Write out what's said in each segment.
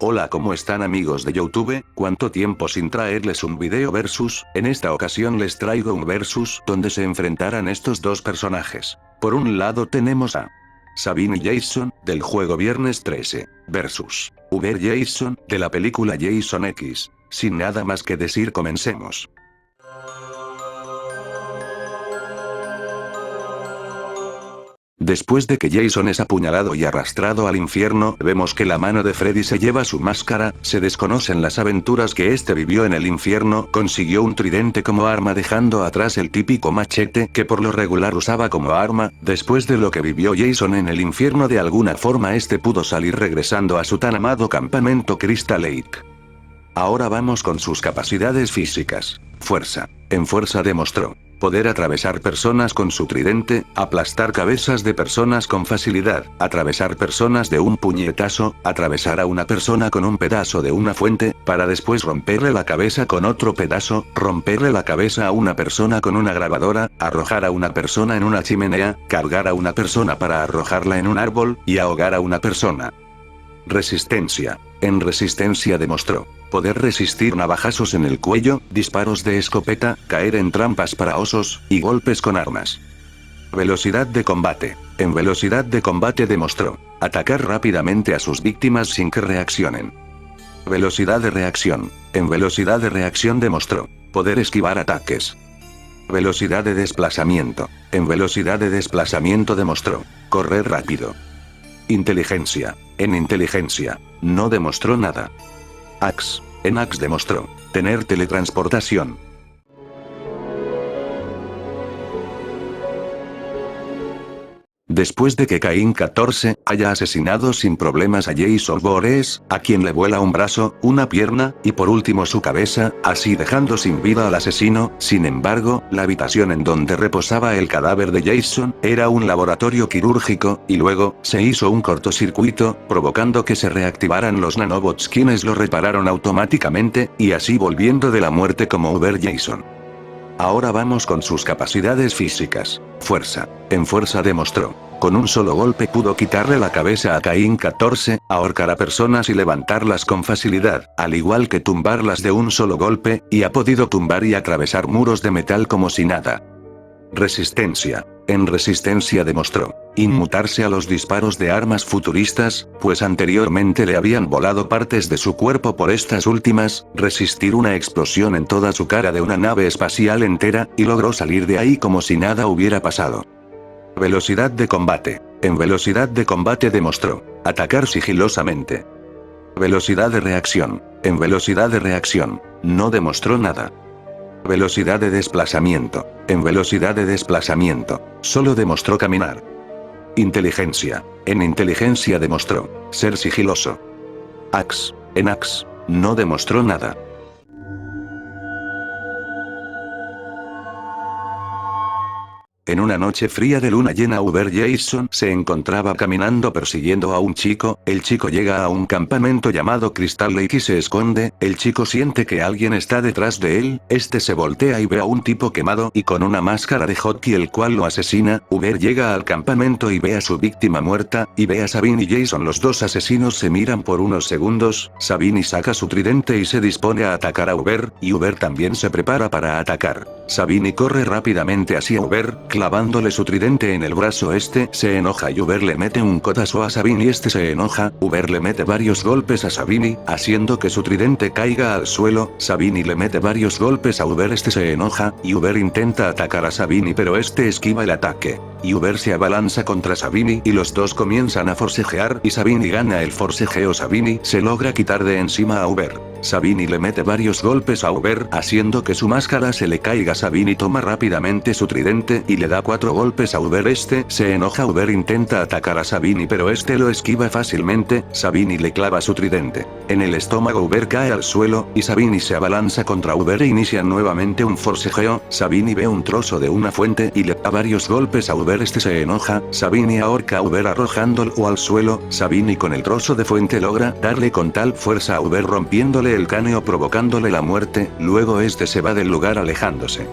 Hola, ¿cómo están amigos de YouTube? ¿Cuánto tiempo sin traerles un video versus? En esta ocasión les traigo un versus donde se enfrentarán estos dos personajes. Por un lado tenemos a Sabine y Jason, del juego Viernes 13, versus Uber Jason, de la película Jason X. Sin nada más que decir, comencemos. Después de que Jason es apuñalado y arrastrado al infierno, vemos que la mano de Freddy se lleva su máscara, se desconocen las aventuras que este vivió en el infierno, consiguió un tridente como arma dejando atrás el típico machete que por lo regular usaba como arma. Después de lo que vivió Jason en el infierno, de alguna forma este pudo salir regresando a su tan amado campamento Crystal Lake. Ahora vamos con sus capacidades físicas. Fuerza. En fuerza demostró poder atravesar personas con su tridente, aplastar cabezas de personas con facilidad, atravesar personas de un puñetazo, atravesar a una persona con un pedazo de una fuente, para después romperle la cabeza con otro pedazo, romperle la cabeza a una persona con una grabadora, arrojar a una persona en una chimenea, cargar a una persona para arrojarla en un árbol, y ahogar a una persona. Resistencia. En resistencia demostró poder resistir navajazos en el cuello, disparos de escopeta, caer en trampas para osos, y golpes con armas. Velocidad de combate. En velocidad de combate demostró atacar rápidamente a sus víctimas sin que reaccionen. Velocidad de reacción. En velocidad de reacción demostró poder esquivar ataques. Velocidad de desplazamiento. En velocidad de desplazamiento demostró correr rápido. Inteligencia. En inteligencia, no demostró nada. Axe. En Axe demostró tener teletransportación. Después de que Caín 14 haya asesinado sin problemas a Jason Voorhees, a quien le vuela un brazo, una pierna, y por último su cabeza, así dejando sin vida al asesino, sin embargo, la habitación en donde reposaba el cadáver de Jason, era un laboratorio quirúrgico, y luego, se hizo un cortocircuito, provocando que se reactivaran los nanobots quienes lo repararon automáticamente, y así volviendo de la muerte como Uber Jason. Ahora vamos con sus capacidades físicas. Fuerza. En fuerza demostró con un solo golpe pudo quitarle la cabeza a Caín 14, ahorcar a personas y levantarlas con facilidad, al igual que tumbarlas de un solo golpe, y ha podido tumbar y atravesar muros de metal como si nada. Resistencia. En resistencia demostró inmutarse a los disparos de armas futuristas, pues anteriormente le habían volado partes de su cuerpo por estas últimas, resistir una explosión en toda su cara de una nave espacial entera, y logró salir de ahí como si nada hubiera pasado. Velocidad de combate. En velocidad de combate demostró atacar sigilosamente. Velocidad de reacción. En velocidad de reacción, no demostró nada. Velocidad de desplazamiento. En velocidad de desplazamiento, solo demostró caminar. Inteligencia. En inteligencia demostró ser sigiloso. Axe. En Axe, no demostró nada. En una noche fría de luna llena, Uber Jason se encontraba caminando persiguiendo a un chico. El chico llega a un campamento llamado Crystal Lake y se esconde. El chico siente que alguien está detrás de él, este se voltea y ve a un tipo quemado y con una máscara de hockey el cual lo asesina. Uber llega al campamento y ve a su víctima muerta, y ve a Sabine y Jason. Los dos asesinos se miran por unos segundos. Sabine saca su tridente y se dispone a atacar a Uber, y Uber también se prepara para atacar. Sabine corre rápidamente hacia Uber, clavándole su tridente en el brazo. Este se enoja y Uber le mete un codazo a Sabine y este se enoja. Uber le mete varios golpes a Sabine, haciendo que su tridente caiga al suelo. Sabine le mete varios golpes a Uber, este se enoja, y Uber intenta atacar a Sabine pero este esquiva el ataque. Y Uber se abalanza contra Sabine y los dos comienzan a forcejear y Sabine gana el forcejeo. Sabine se logra quitar de encima a Uber. Sabine le mete varios golpes a Uber, haciendo que su máscara se le caiga. Sabine toma rápidamente su tridente y le da 4 golpes a Uber. Este se enoja. Uber intenta atacar a Sabine pero este lo esquiva fácilmente. Sabine le clava su tridente en el estómago. Uber cae al suelo, y Sabine se abalanza contra Uber e inicia nuevamente un forcejeo. Sabine ve un trozo de una fuente y le da varios golpes a Uber. Este se enoja. Sabine ahorca a Uber arrojándolo al suelo. Sabine con el trozo de fuente logra darle con tal fuerza a Uber rompiéndole el cráneo provocándole la muerte. Luego este se va del lugar alejándose.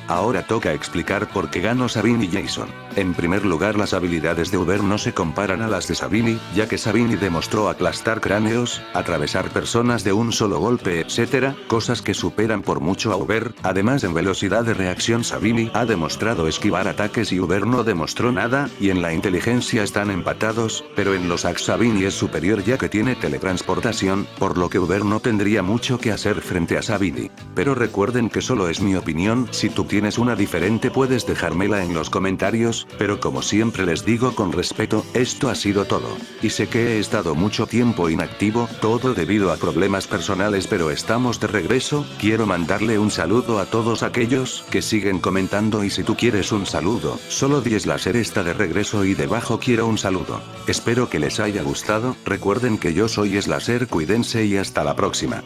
Ahora toca explicar por qué ganó Sabine y Jason. En primer lugar, las habilidades de Uber no se comparan a las de Sabine, ya que Sabine demostró aplastar cráneos, atravesar personas de un solo golpe, etc., cosas que superan por mucho a Uber. Además, en velocidad de reacción Sabine ha demostrado esquivar ataques y Uber no demostró nada, y en la inteligencia están empatados, pero en los hacks Sabine es superior ya que tiene teletransportación, por lo que Uber no tendría mucho que hacer frente a Sabine. Pero recuerden que solo es mi opinión, si tú tienes una diferente puedes dejármela en los comentarios, pero como siempre les digo con respeto, esto ha sido todo. Y sé que he estado mucho tiempo inactivo, todo debido a problemas personales, pero estamos de regreso. Quiero mandarle un saludo a todos aquellos que siguen comentando, y si tú quieres un saludo, solo di /, está de regreso y debajo quiero un saludo. Espero que les haya gustado, recuerden que yo soy /, cuídense y hasta la próxima.